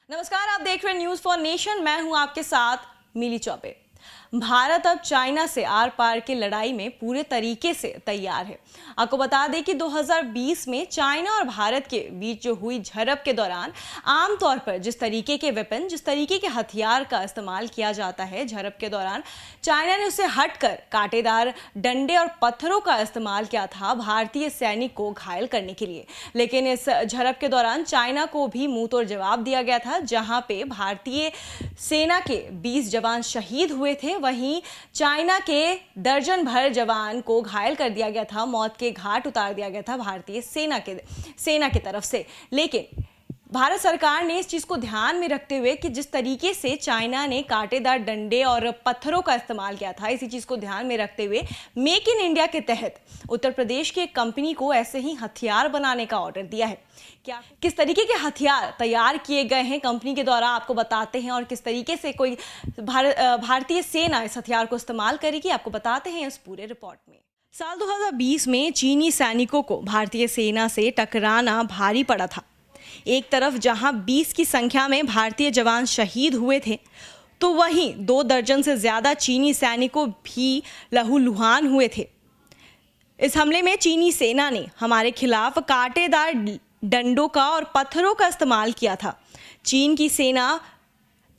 नमस्कार, आप देख रहे हैं न्यूज फॉर नेशन। मैं हूं आपके साथ मिली चौबे। भारत अब चाइना से आर पार की लड़ाई में पूरे तरीके से तैयार है। आपको बता दें कि 2020 में चाइना और भारत के बीच जो हुई झड़प के दौरान आमतौर पर जिस तरीके के वेपन, जिस तरीके के हथियार का इस्तेमाल किया जाता है, झड़प के दौरान चाइना ने उसे हटकर कांटेदार डंडे और पत्थरों का इस्तेमाल किया था भारतीय सैनिक को घायल करने के लिए। लेकिन इस झड़प के दौरान चाइना को भी मुंह तोड़ जवाब दिया गया था, जहां पे भारतीय सेना के 20 जवान शहीद हुए थे, वहीं चाइना के दर्जन भर जवान को घायल कर दिया गया था, मौत के घाट उतार दिया गया था भारतीय सेना की तरफ से। लेकिन भारत सरकार ने इस चीज को ध्यान में रखते हुए कि जिस तरीके से चाइना ने कांटेदार डंडे और पत्थरों का इस्तेमाल किया था, इसी चीज को ध्यान में रखते हुए मेक इन इंडिया के तहत उत्तर प्रदेश की एक कंपनी को ऐसे ही हथियार बनाने का ऑर्डर दिया है। क्या किस तरीके के हथियार तैयार किए गए हैं कंपनी के द्वारा, आपको बताते हैं, और किस तरीके से कोई भारतीय सेना इस हथियार को इस्तेमाल करेगी, आपको बताते हैं इस पूरे रिपोर्ट में। साल 2020 में चीनी सैनिकों को भारतीय सेना से टकराना भारी पड़ा था। एक तरफ जहां 20 की संख्या में भारतीय जवान शहीद हुए थे, तो वहीं 2 दर्जन से ज्यादा चीनी सैनिकों भी लहूलुहान हुए थे। इस हमले में चीनी सेना ने हमारे खिलाफ कांटेदार डंडों का और पत्थरों का इस्तेमाल किया था। चीन की सेना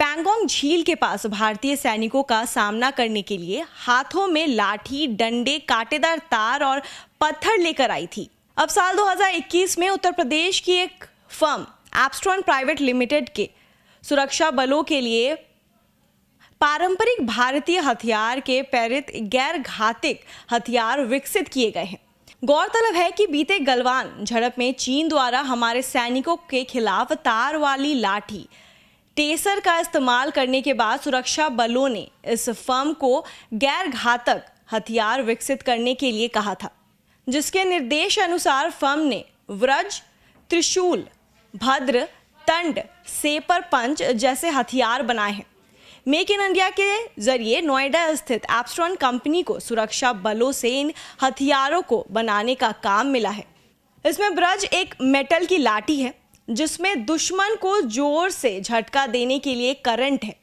पैंगोंग झील के पास भारतीय सैनिकों का सामना करने के लिए हाथों में लाठी, डंडे, कांटेदार तार और पत्थर लेकर आई थी। अब साल 2021 में उत्तर प्रदेश की एक फर्म एप्स्ट्रॉन प्राइवेट लिमिटेड के सुरक्षा बलों के लिए पारंपरिक भारतीय हथियार के प्रेरित गैर घातक हथियार विकसित किए गए हैं। गौरतलब है कि बीते गलवान झड़प में चीन द्वारा हमारे सैनिकों के खिलाफ तार वाली लाठी, टेसर का इस्तेमाल करने के बाद सुरक्षा बलों ने इस फर्म को गैर घातक हथियार विकसित करने के लिए कहा था, जिसके निर्देश अनुसार फर्म ने वज्र, त्रिशूल, भद्र, तंड, सेपर पंच जैसे हथियार बनाए हैं। मेक इन इंडिया के जरिए नोएडा स्थित एप्स्ट्रॉन कंपनी को सुरक्षा बलों से इन हथियारों को बनाने का काम मिला है। इसमें वज्र एक मेटल की लाठी है जिसमें दुश्मन को जोर से झटका देने के लिए करंट है।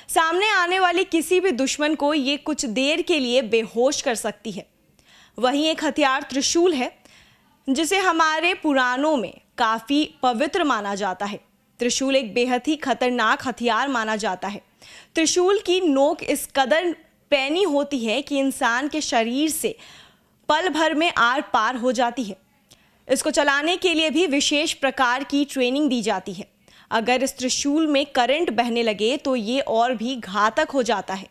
सामने आने वाले किसी भी दुश्मन को ये कुछ देर के लिए बेहोश कर सकती है। वहीं एक हथियार त्रिशूल है, जिसे हमारे पुराणों में काफी पवित्र माना जाता है। त्रिशूल एक बेहद ही खतरनाक हथियार माना जाता है। त्रिशूल की नोक इस कदर पैनी होती है कि इंसान के शरीर से पल भर में आर पार हो जाती है। इसको चलाने के लिए भी विशेष प्रकार की ट्रेनिंग दी जाती है। अगर इस त्रिशूल में करंट बहने लगे तो ये और भी घातक हो जाता है।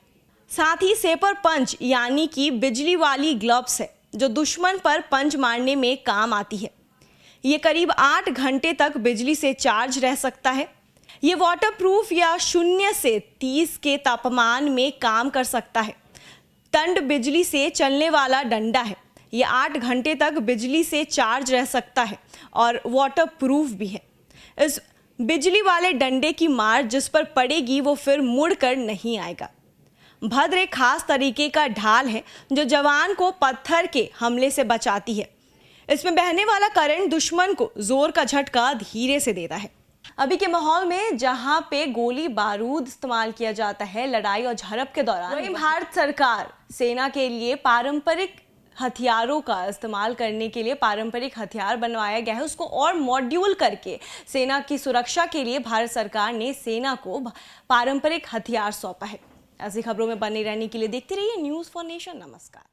साथ ही सेपर पंच यानी कि बिजली वाली ग्लव्स है, जो दुश्मन पर पंच मारने में काम आती है। ये करीब 8 घंटे तक बिजली से चार्ज रह सकता है। ये वाटरप्रूफ या 0 से 30 के तापमान में काम कर सकता है। तंड बिजली से चलने वाला डंडा है। ये 8 घंटे तक बिजली से चार्ज रह सकता है और वाटरप्रूफ भी है। इस बिजली वाले डंडे की मार जिस पर पड़ेगी वो फिर मुड़कर नहीं आएगा। भद्र एक खास तरीके का ढाल है जो जवान को पत्थर के हमले से बचाती है। इसमें बहने वाला करंट दुश्मन को जोर का झटका धीरे से देता है। अभी के माहौल में जहां पे गोली बारूद इस्तेमाल किया जाता है लड़ाई और झड़प के दौरान, वहीं भारत सरकार सेना के लिए पारंपरिक हथियारों का इस्तेमाल करने के लिए पारंपरिक हथियार बनवाया गया है। उसको और मॉड्यूल करके सेना की सुरक्षा के लिए भारत सरकार ने सेना को पारंपरिक हथियार सौंपा है। ऐसी खबरों में बने रहने के लिए देखते रहिए न्यूज फॉर नेशन। नमस्कार।